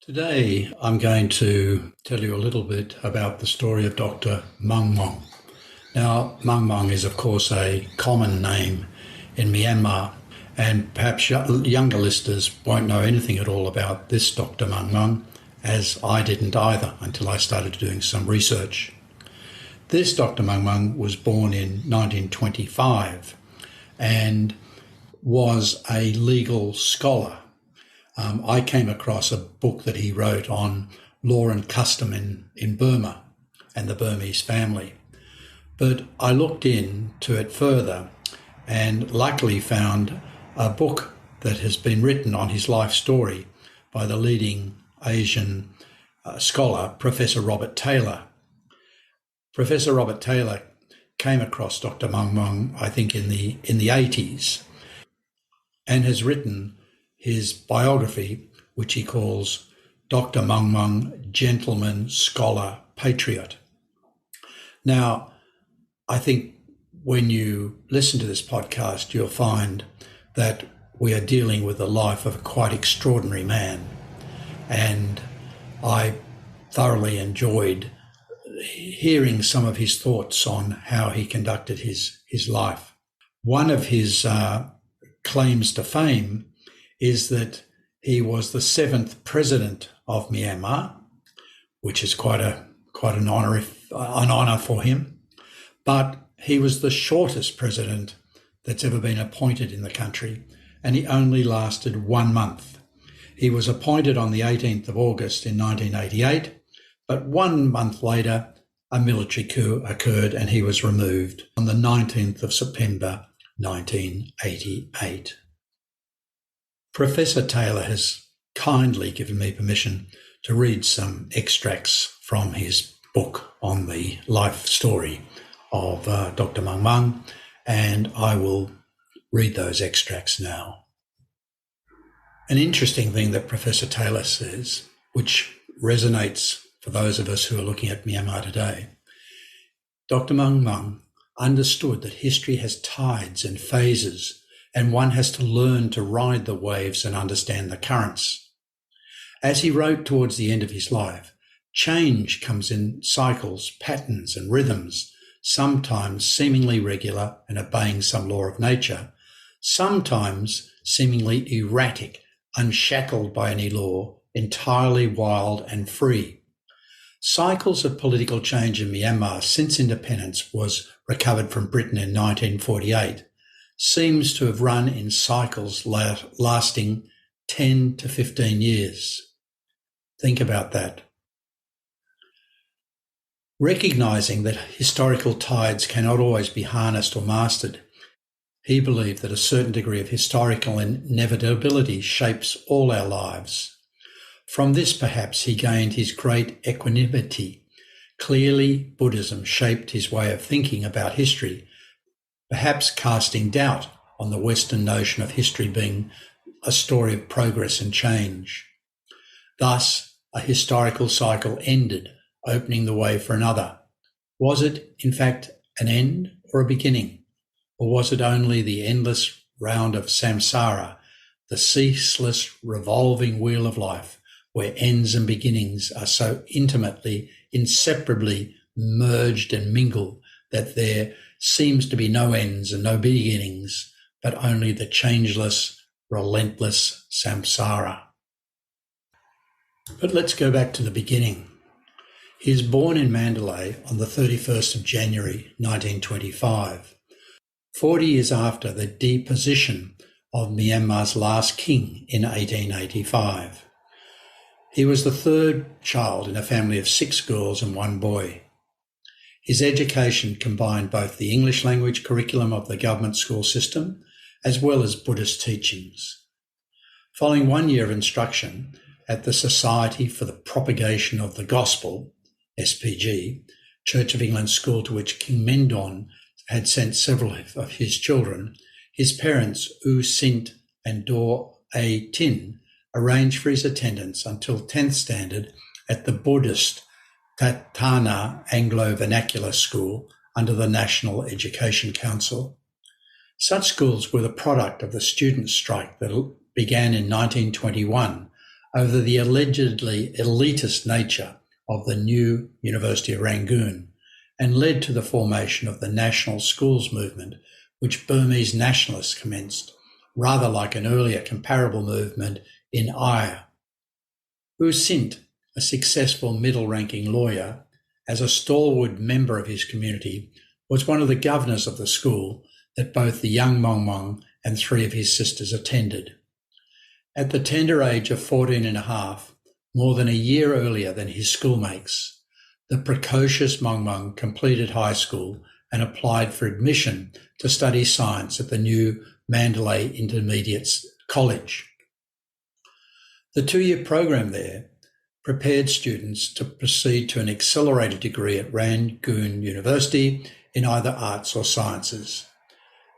Today, I'm going to tell you a little bit about the story of Dr. Maung Maung. Now, Maung Maung is, of course, a common name in Myanmar, and perhaps younger listeners won't know anything at all about this Dr. Maung Maung, as I didn't either until I started doing some research. This Dr. Maung Maung was born in 1925 and was a legal scholar. I came across a book that he wrote on law and custom in Burma and the Burmese family. But I looked into it further and luckily found a book that has been written on his life story by the leading Asian scholar, Professor Robert Taylor. Professor Robert Taylor came across Dr. Maung Maung, I think, in the 80s, and has written his biography, which he calls Dr. Maung Maung, Gentleman, Scholar, Patriot. Now, I think when you listen to this podcast, you'll find that we are dealing with the life of a quite extraordinary man. And I thoroughly enjoyed hearing some of his thoughts on how he conducted his life. One of his claims to fame is that he was the 7th president of Myanmar, which is quite an honour for him. But he was the shortest president that's ever been appointed in the country, and he only lasted 1 month. He was appointed on the 18th of August in 1988, but 1 month later, a military coup occurred and he was removed on the 19th of September 1988. Professor Taylor has kindly given me permission to read some extracts from his book on the life story of Dr. Maung Maung, and I will read those extracts now. An interesting thing that Professor Taylor says, which resonates for those of us who are looking at Myanmar today, Dr. Maung Maung understood that history has tides and phases, and one has to learn to ride the waves and understand the currents. As he wrote towards the end of his life, change comes in cycles, patterns and rhythms, sometimes seemingly regular and obeying some law of nature, sometimes seemingly erratic, unshackled by any law, entirely wild and free. Cycles of political change in Myanmar since independence was recovered from Britain in 1948 seems to have run in cycles lasting 10 to 15 years. Think about that. Recognising that historical tides cannot always be harnessed or mastered, he believed that a certain degree of historical inevitability shapes all our lives. From this, perhaps, he gained his great equanimity. Clearly, Buddhism shaped his way of thinking about history, perhaps casting doubt on the Western notion of history being a story of progress and change. Thus, a historical cycle ended, opening the way for another. Was it, in fact, an end or a beginning? Or was it only the endless round of samsara, the ceaseless revolving wheel of life, where ends and beginnings are so intimately, inseparably merged and mingled that there seems to be no ends and no beginnings, but only the changeless, relentless samsara? But let's go back to the beginning. He is born in Mandalay on the 31st of January 1925, 40 years after the deposition of Myanmar's last king in 1885. He was the third child in a family of 6 girls and 1 boy. His education combined both the English language curriculum of the government school system as well as Buddhist teachings. Following 1 year of instruction at the Society for the Propagation of the Gospel, SPG, Church of England school to which King Mendon had sent several of his children, his parents, U Thant and Do A Tin, arranged for his attendance until 10th standard at the Buddhist Tatana Anglo-Vernacular School under the National Education Council. Such schools were the product of the student strike that began in 1921 over the allegedly elitist nature of the new University of Rangoon and led to the formation of the National Schools movement, which Burmese nationalists commenced, rather like an earlier comparable movement in Ayr. U Thant, a successful middle-ranking lawyer, as a stalwart member of his community, was one of the governors of the school that both the young Maung Maung and three of his sisters attended. At the tender age of 14 and a half, more than a year earlier than his schoolmates, the precocious Maung Maung completed high school and applied for admission to study science at the new Mandalay Intermediate College. The two-year program there prepared students to proceed to an accelerated degree at Rangoon University in either arts or sciences.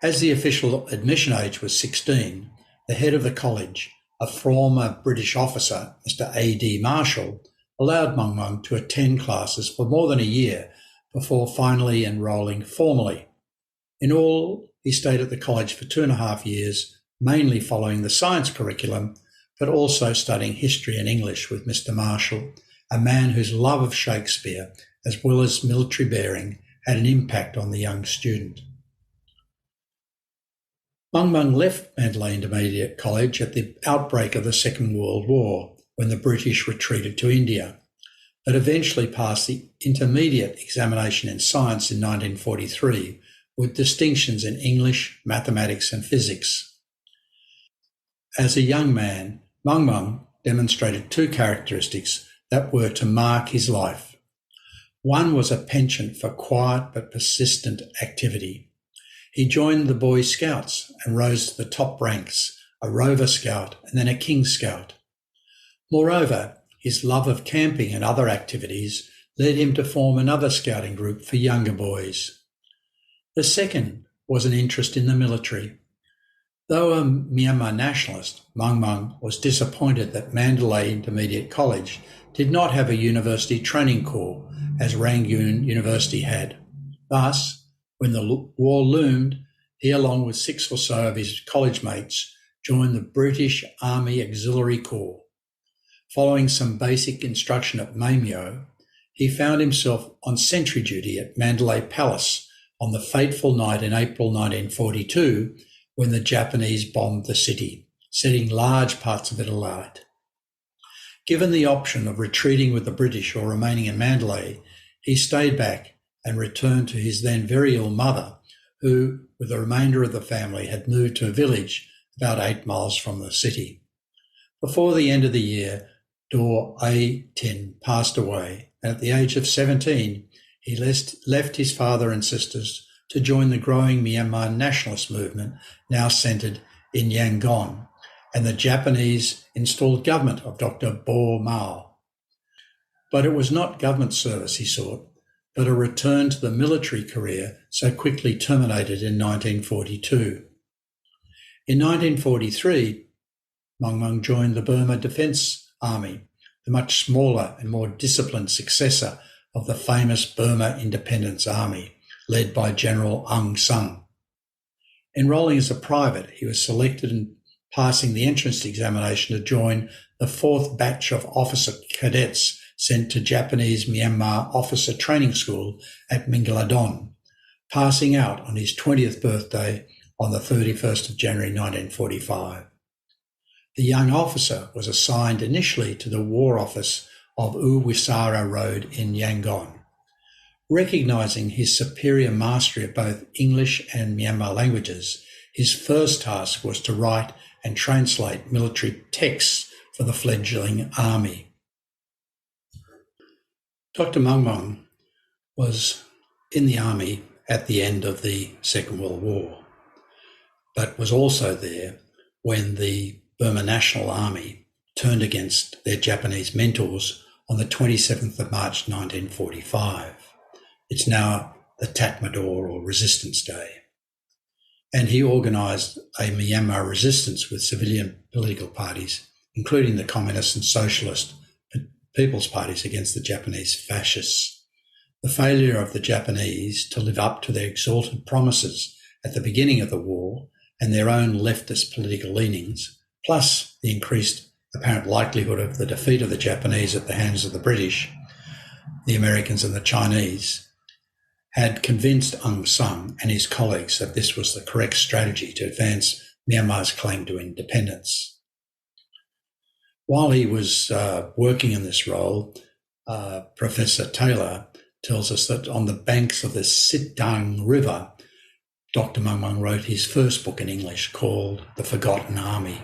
As the official admission age was 16, the head of the college, a former British officer, Mr. A.D. Marshall, allowed Maung Maung to attend classes for more than a year before finally enrolling formally. In all, he stayed at the college for 2.5 years, mainly following the science curriculum, but also studying history and English with Mr. Marshall, a man whose love of Shakespeare, as well as military bearing, had an impact on the young student. Maung Maung left Mandalay Intermediate College at the outbreak of the Second World War, when the British retreated to India, but eventually passed the intermediate examination in science in 1943 with distinctions in English, mathematics and physics. As a young man, Maung Maung demonstrated two characteristics that were to mark his life. One was a penchant for quiet but persistent activity. He joined the Boy Scouts and rose to the top ranks, a Rover Scout and then a King Scout. Moreover, his love of camping and other activities led him to form another scouting group for younger boys. The second was an interest in the military. Though a Myanmar nationalist, Maung Maung was disappointed that Mandalay Intermediate College did not have a university training corps, as Rangoon University had. Thus, when the war loomed, he, along with 6 or so of his college mates, joined the British Army Auxiliary Corps. Following some basic instruction at Maung, he found himself on sentry duty at Mandalay Palace on the fateful night in April 1942 when the Japanese bombed the city, setting large parts of it alight. Given the option of retreating with the British or remaining in Mandalay, he stayed back and returned to his then very ill mother, who, with the remainder of the family, had moved to a village about 8 miles from the city. Before the end of the year, Daw A. Tin passed away, and at the age of 17, he left his father and sisters to join the growing Myanmar nationalist movement, now centred in Yangon, and the Japanese-installed government of Dr. Bo Mao. But it was not government service he sought, but a return to the military career so quickly terminated in 1942. In 1943, Maung Maung joined the Burma Defence Army, the much smaller and more disciplined successor of the famous Burma Independence Army, led by General Aung San. Enrolling as a private, he was selected and passing the entrance examination to join the 4th batch of officer cadets sent to Japanese Myanmar Officer Training School at Mingaladon, passing out on his 20th birthday on the 31st of January 1945. The young officer was assigned initially to the War Office of Uwisara Road in Yangon. Recognising his superior mastery of both English and Myanmar languages, his first task was to write and translate military texts for the fledgling army. Dr. Maung Maung was in the army at the end of the Second World War, but was also there when the Burma National Army turned against their Japanese mentors on the 27th of March 1945. It's now the Tatmadaw or Resistance Day. And he organised a Myanmar resistance with civilian political parties, including the Communist and Socialist People's Parties against the Japanese fascists. The failure of the Japanese to live up to their exalted promises at the beginning of the war and their own leftist political leanings, plus the increased apparent likelihood of the defeat of the Japanese at the hands of the British, the Americans and the Chinese, had convinced Aung San and his colleagues that this was the correct strategy to advance Myanmar's claim to independence. While he was working in this role, Professor Taylor tells us that on the banks of the Sitdang River, Dr. Maung Maung wrote his first book in English called The Forgotten Army.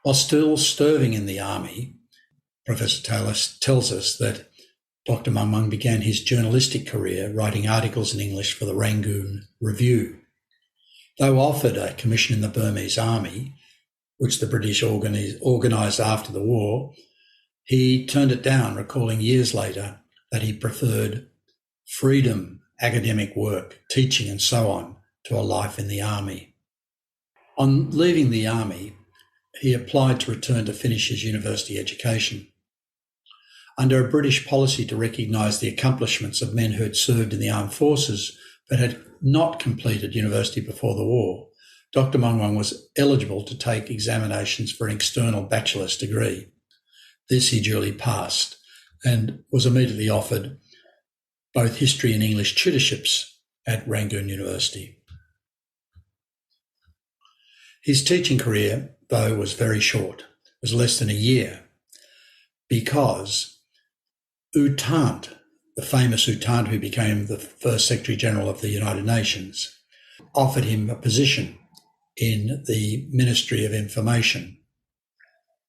While still serving in the army, Professor Taylor tells us that Dr. Maung Maung began his journalistic career writing articles in English for the Rangoon Review. Though offered a commission in the Burmese army, which the British organised after the war, he turned it down, recalling years later that he preferred freedom, academic work, teaching and so on to a life in the army. On leaving the army, he applied to return to finish his university education. Under a British policy to recognise the accomplishments of men who had served in the armed forces but had not completed university before the war, Dr. Maung Maung was eligible to take examinations for an external bachelor's degree. This he duly passed and was immediately offered both history and English tutorships at Rangoon University. His teaching career, though, was very short. It was less than a year, because U Thant, the famous U Thant who became the first Secretary General of the United Nations, offered him a position in the Ministry of Information.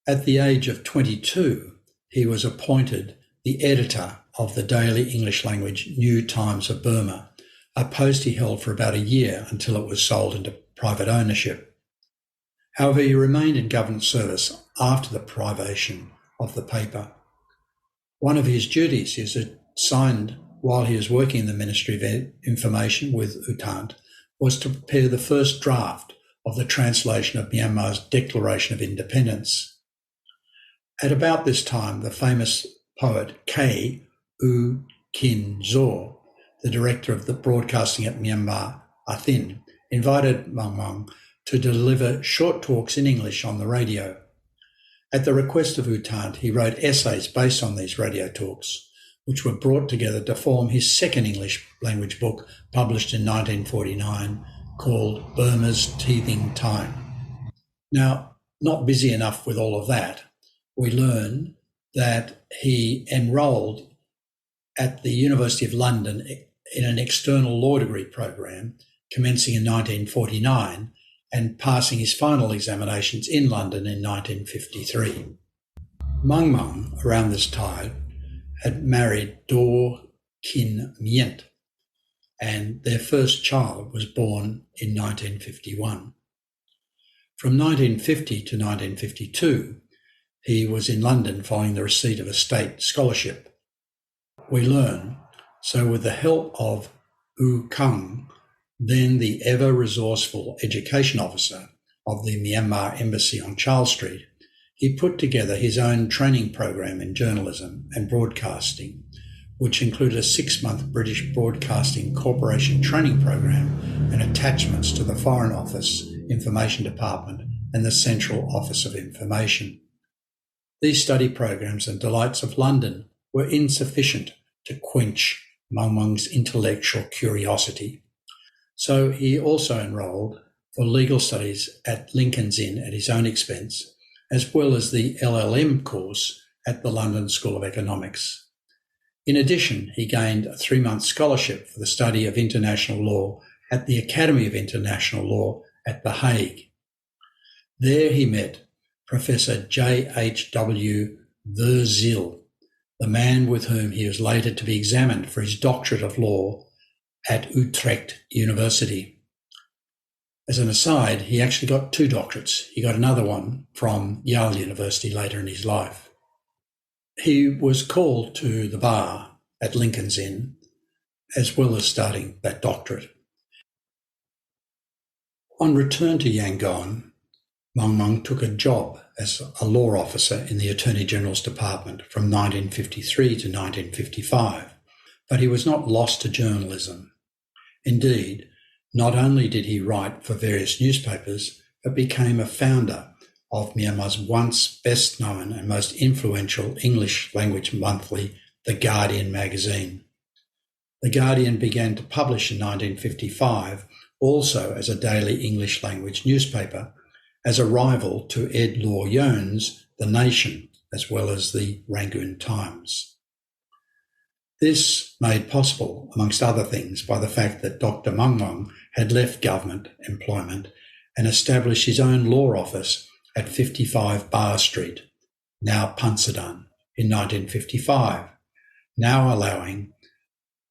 At the age of 22, he was appointed the editor of the daily English language New Times of Burma, a post he held for about a year until it was sold into private ownership. However, he remained in government service after the privation of the paper. One of his duties he was assigned while he was working in the Ministry of Information with U Thant was to prepare the first draft of the translation of Myanmar's Declaration of Independence. At about this time, the famous poet K. U Kin Zaw, the director of the broadcasting at Myanmar, U Thant, invited Maung Maung to deliver short talks in English on the radio. At the request of U Thant, he wrote essays based on these radio talks, which were brought together to form his second English language book, published in 1949, called Burma's Teething Time. Now, not busy enough with all of that, we learn that he enrolled at the University of London in an external law degree program commencing in 1949 and passing his final examinations in London in 1953. Maung Maung, around this time, had married Daw Kin Myint, and their first child was born in 1951. From 1950 to 1952, he was in London following the receipt of a state scholarship. We learn, so with the help of U Kang, then the ever-resourceful education officer of the Myanmar Embassy on Charles Street, he put together his own training program in journalism and broadcasting, which included a 6-month British Broadcasting Corporation training program and attachments to the Foreign Office, Information Department and the Central Office of Information. These study programs and delights of London were insufficient to quench Maung Maung's intellectual curiosity. So he also enrolled for legal studies at Lincoln's Inn at his own expense, as well as the LLM course at the London School of Economics. In addition, he gained a 3-month scholarship for the study of international law at the Academy of International Law at The Hague. There he met Professor J.H.W. Verzil, the man with whom he was later to be examined for his doctorate of law at Utrecht University. As an aside, he actually got 2 doctorates. He got another one from Yale University later in his life. He was called to the bar at Lincoln's Inn, as well as starting that doctorate. On return to Yangon, Maung Maung took a job as a law officer in the Attorney General's Department from 1953 to 1955, but he was not lost to journalism. Indeed, not only did he write for various newspapers, but became a founder of Myanmar's once best-known and most influential English-language monthly, The Guardian magazine. The Guardian began to publish in 1955, also as a daily English-language newspaper, as a rival to Ed Law Yone's The Nation, as well as the Rangoon Times. This made possible, amongst other things, by the fact that Dr. Maung Maung had left government employment and established his own law office at 55 Bar Street, now Pansadan, in 1955, now allowing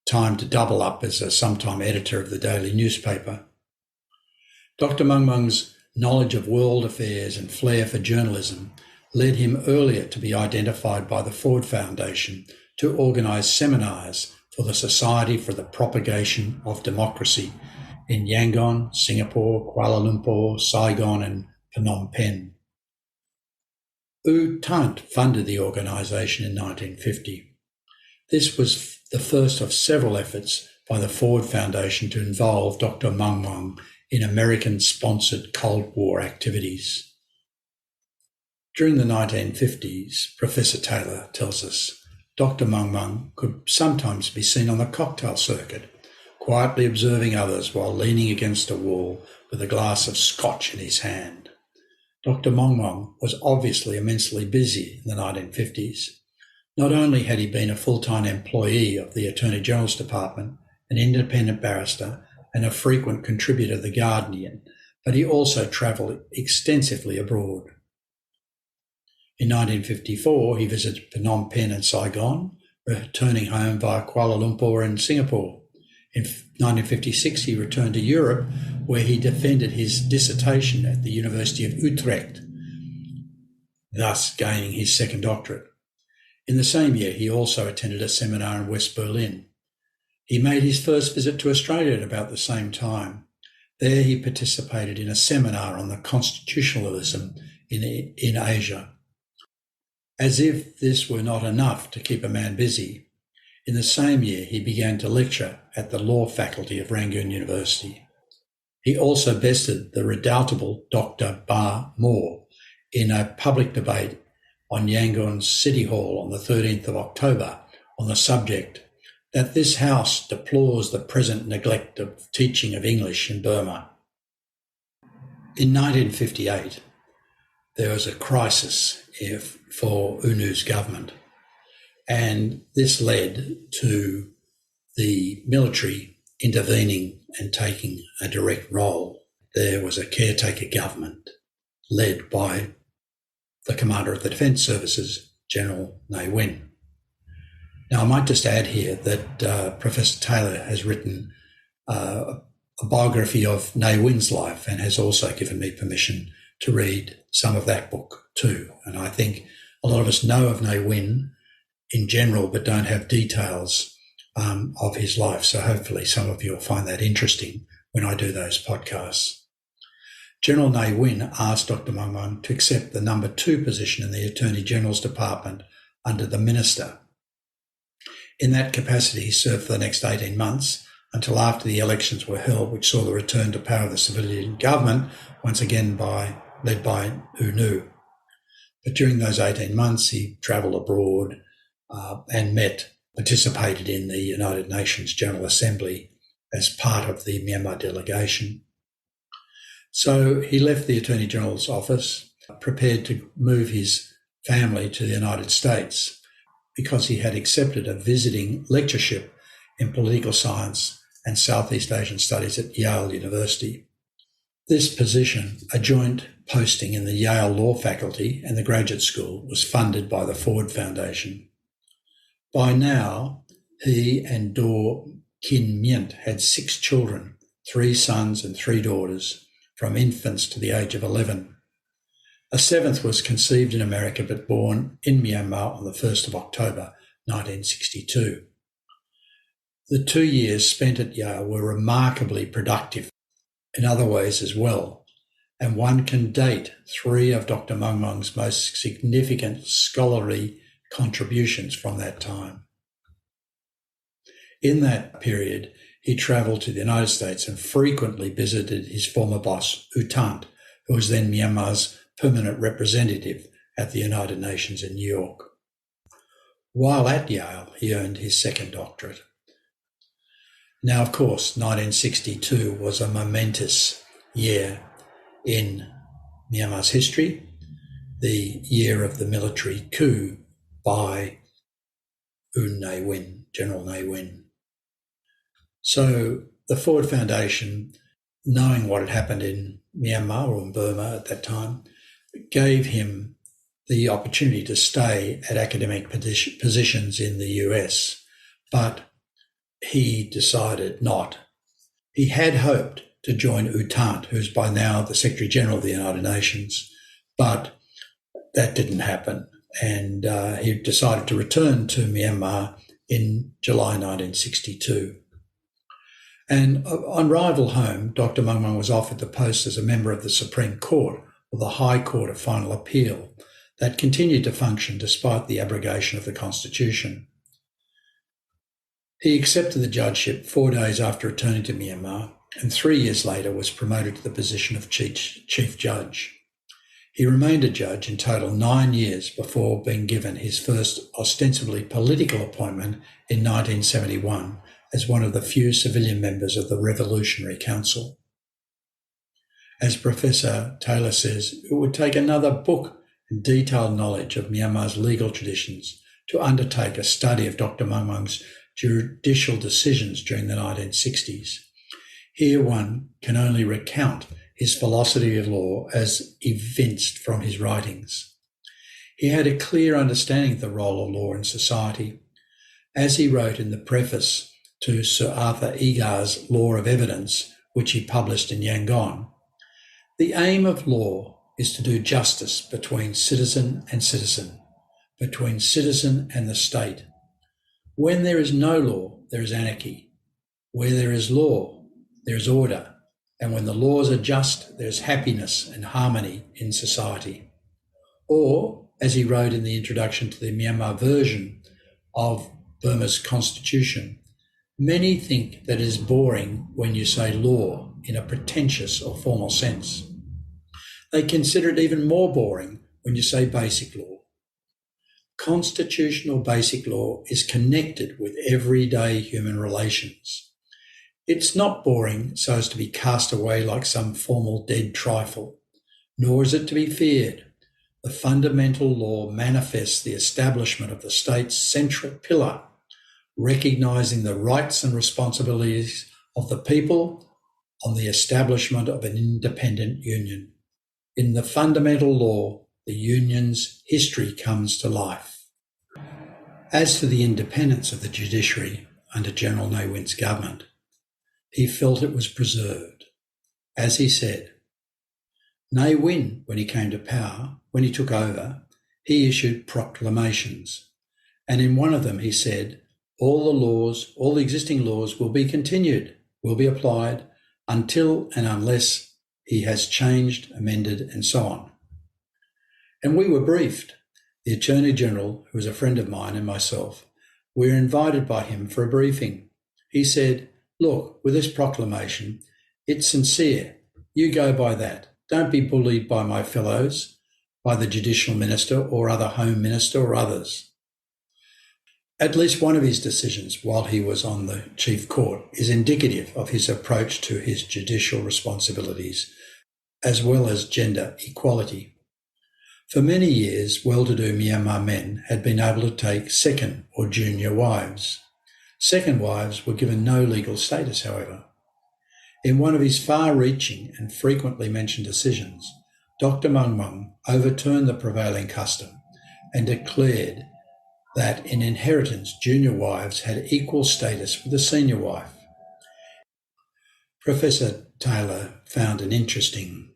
time to double up as a sometime editor of the daily newspaper. Dr. Maung Maung's knowledge of world affairs and flair for journalism led him earlier to be identified by the Ford Foundation to organise seminars for the Society for the Propagation of Democracy in Yangon, Singapore, Kuala Lumpur, Saigon and Phnom Penh. U Thant funded the organisation in 1950. This was the first of several efforts by the Ford Foundation to involve Dr. Maung Maung in American-sponsored Cold War activities. During the 1950s, Professor Taylor tells us, Dr. Maung Maung could sometimes be seen on the cocktail circuit, quietly observing others while leaning against a wall with a glass of scotch in his hand. Dr. Maung Maung was obviously immensely busy in the 1950s. Not only had he been a full-time employee of the Attorney General's Department, an independent barrister, and a frequent contributor to The Guardian, but he also travelled extensively abroad. In 1954, he visited Phnom Penh and Saigon, returning home via Kuala Lumpur and Singapore. In 1956, he returned to Europe, where he defended his dissertation at the University of Utrecht, thus gaining his second doctorate. In the same year, he also attended a seminar in West Berlin. He made his first visit to Australia at about the same time. There he participated in a seminar on the constitutionalism in Asia. As if this were not enough to keep a man busy, in the same year he began to lecture at the law faculty of Rangoon University. He also bested the redoubtable Dr. Ba Moore in a public debate on Yangon's City Hall on the 13th of October on the subject that this House deplores the present neglect of teaching of English in Burma. In 1958, there was a crisis for UNU's government, and this led to the military intervening and taking a direct role. There was a caretaker government led by the Commander of the Defence Services, General Ne Win. Now, I might just add here that Professor Taylor has written a biography of Ne Win's life and has also given me permission to read some of that book too. And I think a lot of us know of Ne Win in general, but don't have details of his life. So hopefully some of you will find that interesting when I do those podcasts. General Ne Win asked Dr. Maung Maung to accept the number 2 position in the Attorney General's Department under the Minister. In that capacity, he served for the next 18 months until after the elections were held, which saw the return to power of the civilian government, once again led by UNU. But during those 18 months, he travelled abroad and participated in the United Nations General Assembly as part of the Myanmar delegation. So he left the Attorney General's office, prepared to move his family to the United States because he had accepted a visiting lectureship in political science and Southeast Asian studies at Yale University. This position, a joint posting in the Yale Law Faculty and the Graduate School, was funded by the Ford Foundation. By now, he and Daw Kin Myint had 6 children, 3 sons and 3 daughters, from infants to the age of 11. A 7th was conceived in America but born in Myanmar on the 1st of October 1962. The 2 years spent at Yale were remarkably productive in other ways as well, and one can date 3 of Dr. Maung Maung's most significant scholarly contributions from that time. In that period, he travelled to the United States and frequently visited his former boss, U Thant, who was then Myanmar's permanent representative at the United Nations in New York. While at Yale, he earned his second doctorate. Now, of course, 1962 was a momentous year in Myanmar's history, the year of the military coup by General Ne Win. So the Ford Foundation, knowing what had happened in Myanmar or in Burma at that time, gave him the opportunity to stay at academic positions in the US, but he decided not. He had hoped to join U Thant, who's by now the Secretary General of the United Nations, but that didn't happen. And he decided to return to Myanmar in July 1962. And on arrival home, Dr. Maung Maung was offered the post as a member of the Supreme Court, or the High Court of Final Appeal, that continued to function despite the abrogation of the Constitution. He accepted the judgeship 4 days after returning to Myanmar, and 3 years later was promoted to the position of Chief Judge. He remained a judge in total 9 years before being given his first ostensibly political appointment in 1971 as one of the few civilian members of the Revolutionary Council. As Professor Taylor says, it would take another book and detailed knowledge of Myanmar's legal traditions to undertake a study of Dr. Maung Maung's judicial decisions during the 1960s. Here one can only recount his philosophy of law as evinced from his writings. He had a clear understanding of the role of law in society. As he wrote in the preface to Sir Arthur Egar's Law of Evidence, which he published in Yangon, the aim of law is to do justice between citizen and citizen, between citizen and the state. When there is no law, there is anarchy. Where there is law, there is order. And when the laws are just, there is happiness and harmony in society. Or, as he wrote in the introduction to the Myanmar version of Burma's constitution, many think that it is boring when you say law in a pretentious or formal sense. They consider it even more boring when you say basic law. Constitutional basic law is connected with everyday human relations. It's not boring so as to be cast away like some formal dead trifle, nor is it to be feared. The fundamental law manifests the establishment of the state's central pillar, recognising the rights and responsibilities of the people on the establishment of an independent union. In the fundamental law, the union's history comes to life. As to the independence of the judiciary under General Ne Win's government, he felt it was preserved. As he said, Ne Win, when he came to power, when he took over, he issued proclamations. And in one of them he said, all the existing laws will be continued, will be applied until and unless he has changed, amended, and so on. And we were briefed. The Attorney General, who was a friend of mine, and myself, we were invited by him for a briefing. He said, look, with this proclamation, it's sincere. You go by that. Don't be bullied by my fellows, by the Judicial Minister or other Home Minister or others. At least one of his decisions while he was on the Chief Court is indicative of his approach to his judicial responsibilities, as well as gender equality. For many years, well-to-do Myanmar men had been able to take second or junior wives. Second wives were given no legal status, however. In one of his far-reaching and frequently mentioned decisions, Dr. Maung Maung overturned the prevailing custom and declared that in inheritance junior wives had equal status with the senior wife. Professor Taylor found an interesting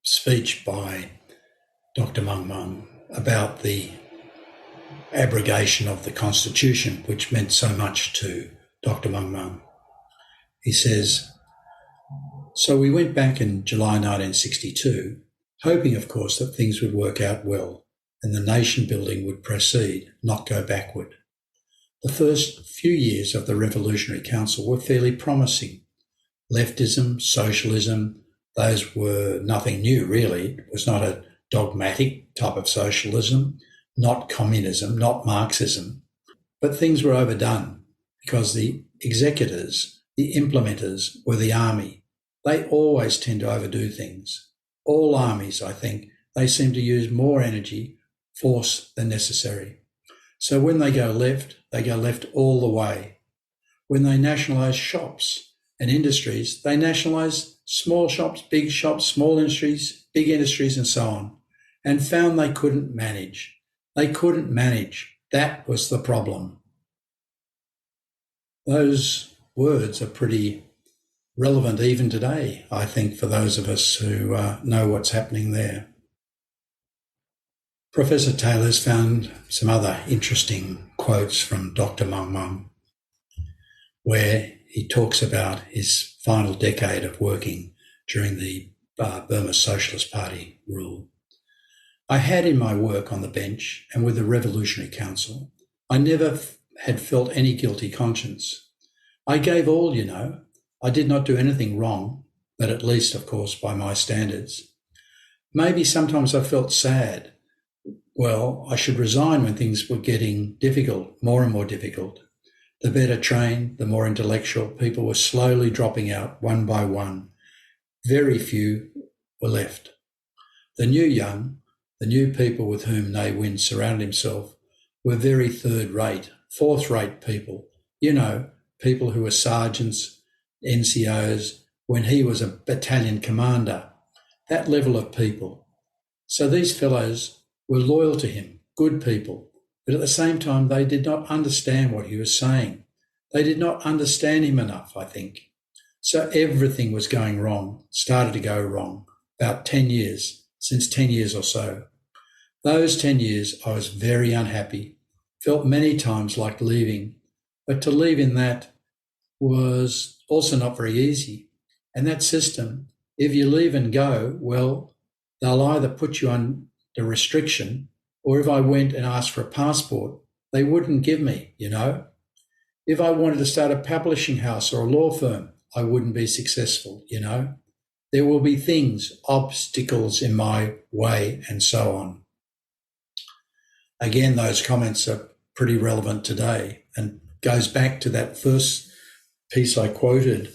speech by Dr. Maung Maung about the abrogation of the Constitution, which meant so much to Dr. Maung Maung. He says, so we went back in July 1962, hoping, of course, that things would work out well and the nation building would proceed, not go backward. The first few years of the Revolutionary Council were fairly promising. Leftism, socialism, those were nothing new, really. It was not a dogmatic type of socialism, not communism, not Marxism. But things were overdone because the executors, the implementers, were the army. They always tend to overdo things. All armies, I think, they seem to use more energy, force than necessary. So when they go left all the way. When they nationalise shops and industries, they nationalise small shops, big shops, small industries, big industries and so on, and found they couldn't manage. They couldn't manage. That was the problem. Those words are pretty relevant even today, I think, for those of us who know what's happening there. Professor Taylor's found some other interesting quotes from Dr. Maung Maung, where he talks about his final decade of working during the Burma Socialist Party rule. I had in my work on the bench and with the Revolutionary Council, I never had felt any guilty conscience. I gave all, you know. I did not do anything wrong, but at least, of course, by my standards. Maybe sometimes I felt sad. Well, I should resign when things were getting difficult, more and more difficult. The better trained, the more intellectual people were slowly dropping out one by one. Very few were left. The new young, the new people with whom Ne Win surrounded himself were very third-rate, fourth-rate people. You know, people who were sergeants, NCOs, when he was a battalion commander. That level of people. So these fellows were loyal to him, good people, but at the same time they did not understand what he was saying. They did not understand him enough, I think. So everything was going wrong, started to go wrong, about 10 years, since 10 years or so. Those 10 years I was very unhappy, felt many times like leaving, but to leave in that was also not very easy. And that system, if you leave and go, well, they'll either put you under restriction, or if I went and asked for a passport, they wouldn't give me, you know. If I wanted to start a publishing house or a law firm, I wouldn't be successful, you know. There will be things, obstacles in my way and so on. Again, those comments are pretty relevant today and goes back to that first piece I quoted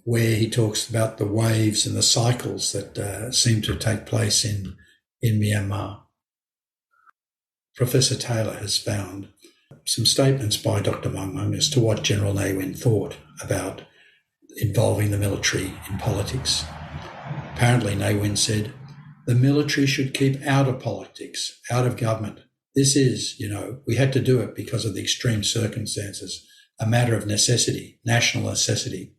where he talks about the waves and the cycles that seem to take place in Myanmar. Professor Taylor has found some statements by Dr. Maung Maung as to what General Ne Win thought about involving the military in politics. Apparently, Ne Win said, the military should keep out of politics, out of government. This is, you know, we had to do it because of the extreme circumstances, a matter of necessity, national necessity.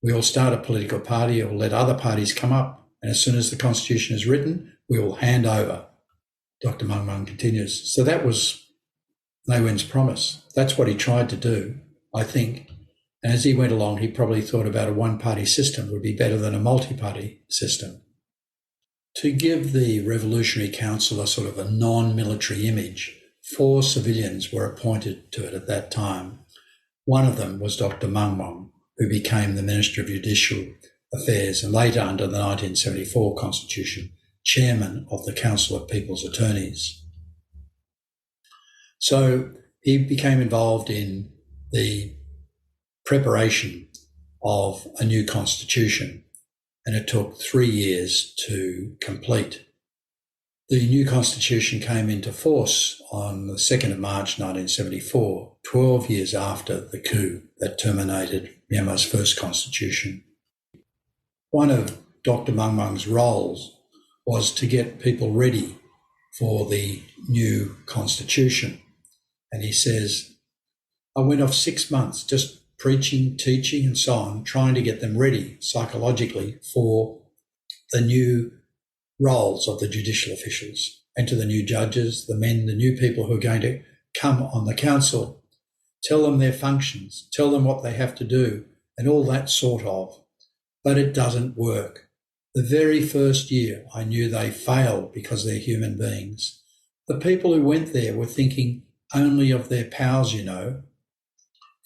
We will start a political party or let other parties come up, and as soon as the constitution is written, we will hand over. Dr. Maung Maung continues. So that was Ne Win's promise. That's what he tried to do, I think. And as he went along, he probably thought about a one-party system would be better than a multi-party system. To give the Revolutionary Council a sort of a non-military image, 4 civilians were appointed to it at that time. One of them was Dr. Maung Maung, who became the Minister of Judicial Affairs and later, under the 1974 Constitution, Chairman of the Council of People's Attorneys. So he became involved in the preparation of a new constitution, and it took 3 years to complete. The new constitution came into force on the 2nd of March 1974, 12 years after the coup that terminated Myanmar's first constitution. One of Dr. Maung Maung's roles was to get people ready for the new constitution. And he says, I went off 6 months just preaching, teaching and so on, trying to get them ready psychologically for the new roles of the judicial officials and to the new judges, the men, the new people who are going to come on the council, tell them their functions, tell them what they have to do and all that sort of. But it doesn't work. The very first year I knew they failed because they're human beings. The people who went there were thinking only of their pals, you know.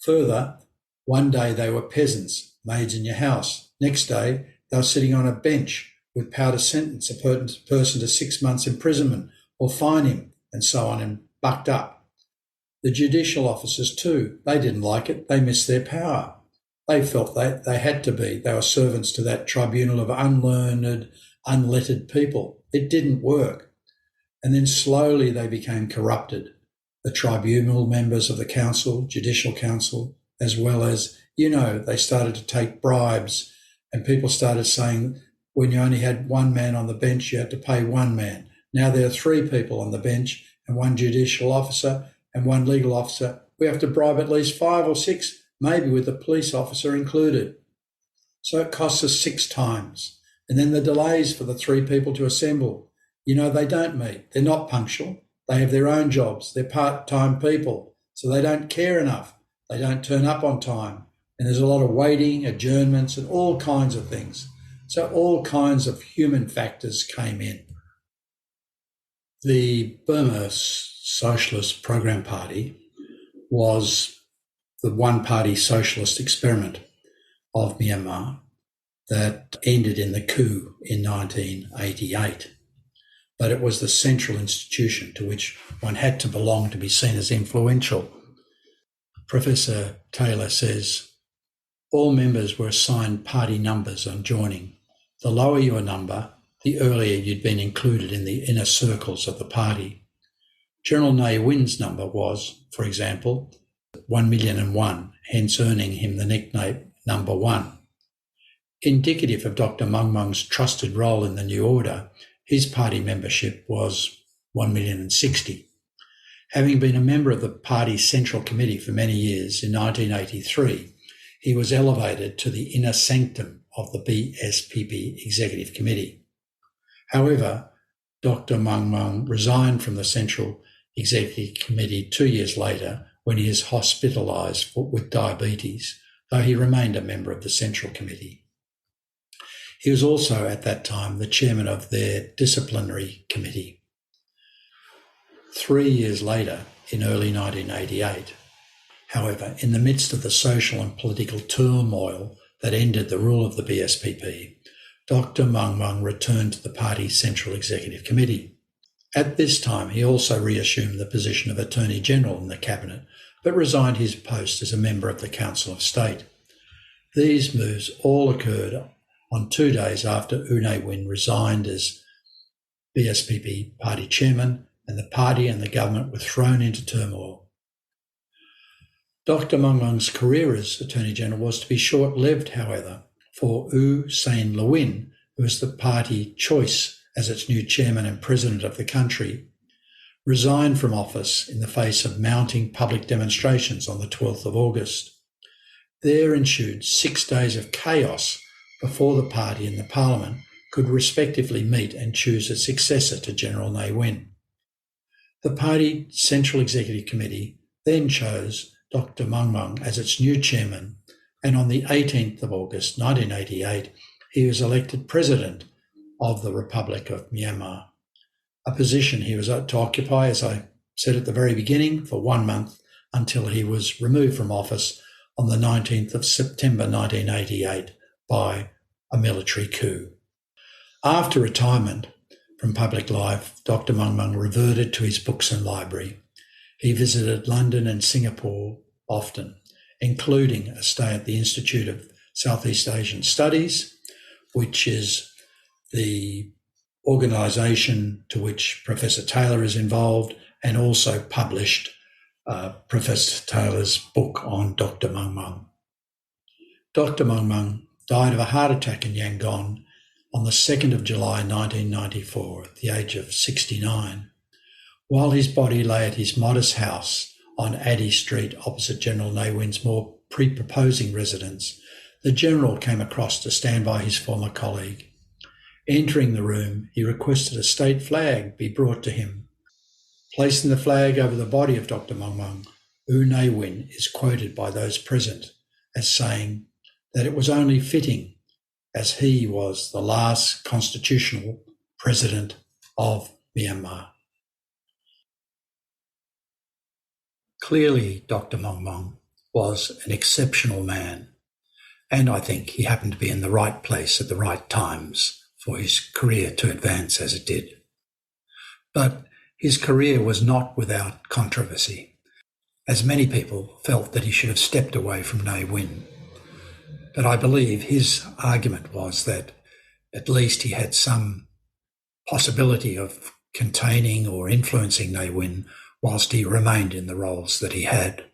Further, one day they were peasants, maids in your house. Next day they were sitting on a bench with power to sentence a person to 6 months imprisonment or fine him and so on, and bucked up. The judicial officers too, they didn't like it. They missed their power. They felt they had to be. They were servants to that tribunal of unlearned, unlettered people. It didn't work. And then slowly they became corrupted. The tribunal members of the council, judicial council, as well as, they started to take bribes, and people started saying when you only had one man on the bench, you had to pay one man. Now there are three people on the bench and one judicial officer and one legal officer. We have to bribe at least 5 or 6, maybe with the police officer included. So it costs us 6 times. And then the delays for the 3 people to assemble. They don't meet. They're not punctual. They have their own jobs. They're part-time people, so they don't care enough. They don't turn up on time. And there's a lot of waiting, adjournments, and all kinds of things. So all kinds of human factors came in. The Burma Socialist Program Party was the one-party socialist experiment of Myanmar that ended in the coup in 1988. But it was the central institution to which one had to belong to be seen as influential. Professor Taylor says, all members were assigned party numbers on joining. The lower your number, the earlier you'd been included in the inner circles of the party. General Ne Win's number was, for example, 1,000,001, hence earning him the nickname Number 1. Indicative of Dr. Maung Maung's trusted role in the new order, his party membership was 1,060,000. Having been a member of the party's Central Committee for many years, in 1983, he was elevated to the inner sanctum of the BSPP Executive Committee. However, Dr. Maung Maung resigned from the Central Executive Committee 2 years later when he is hospitalised with diabetes, though he remained a member of the Central Committee. He was also at that time the chairman of their disciplinary committee. 3 years later, in early 1988, however, in the midst of the social and political turmoil that ended the rule of the BSPP, Dr. Maung Maung returned to the party's Central Executive Committee. At this time, he also reassumed the position of Attorney General in the Cabinet, but resigned his post as a member of the Council of State. These moves all occurred on 2 days after U Ne Win resigned as BSPP party chairman, and the party and the government were thrown into turmoil. Dr. Maung Maung's career as Attorney General was to be short-lived, however, for U Thein Sein, who was the party choice as its new chairman and president of the country, resigned from office in the face of mounting public demonstrations on the 12th of August. There ensued 6 days of chaos before the party and the parliament could respectively meet and choose a successor to General Ne Win. The party Central Executive Committee then chose Dr. Maung Maung as its new chairman, and on the 18th of August 1988, he was elected President of the Republic of Myanmar, a position he was to occupy, as I said at the very beginning, for 1 month until he was removed from office on the 19th of September 1988 by a military coup. After retirement from public life, Dr. Maung Maung reverted to his books and library. He visited London and Singapore often, including a stay at the Institute of Southeast Asian Studies, which is the organisation to which Professor Taylor is involved, and also published Professor Taylor's book on Dr. Maung Maung. Dr. Maung Maung died of a heart attack in Yangon on the 2nd of July 1994 at the age of 69, while his body lay at his modest house on Addie Street opposite General Ne Win's more pre-proposing residence. The General came across to stand by his former colleague. Entering the room, he requested a state flag be brought to him. Placing the flag over the body of Dr. Maung Maung, U Ne Win is quoted by those present as saying that it was only fitting, as he was the last constitutional president of Myanmar. Clearly, Dr. Maung Maung was an exceptional man, and I think he happened to be in the right place at the right times for his career to advance as it did. But his career was not without controversy, as many people felt that he should have stepped away from Ne Win. But I believe his argument was that at least he had some possibility of containing or influencing Ne Win whilst he remained in the roles that he had.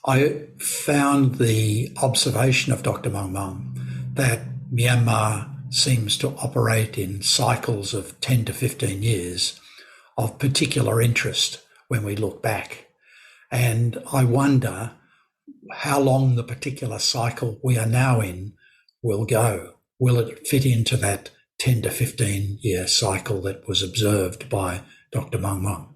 I found the observation of Dr. Maung Maung that Myanmar seems to operate in cycles of 10 to 15 years of particular interest when we look back. And I wonder how long the particular cycle we are now in will go. Will it fit into that 10 to 15 year cycle that was observed by Dr. Maung Maung?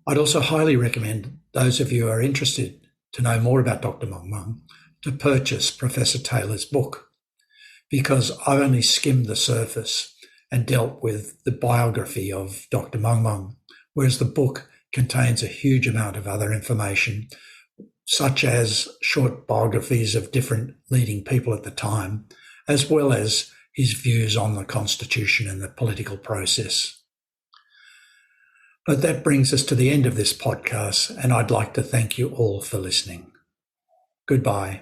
I'd also highly recommend those of you who are interested to know more about Dr. Maung Maung to purchase Professor Taylor's book, because I've only skimmed the surface and dealt with the biography of Dr. Maung Maung, whereas the book contains a huge amount of other information, such as short biographies of different leading people at the time, as well as his views on the Constitution and the political process. But that brings us to the end of this podcast, and I'd like to thank you all for listening. Goodbye.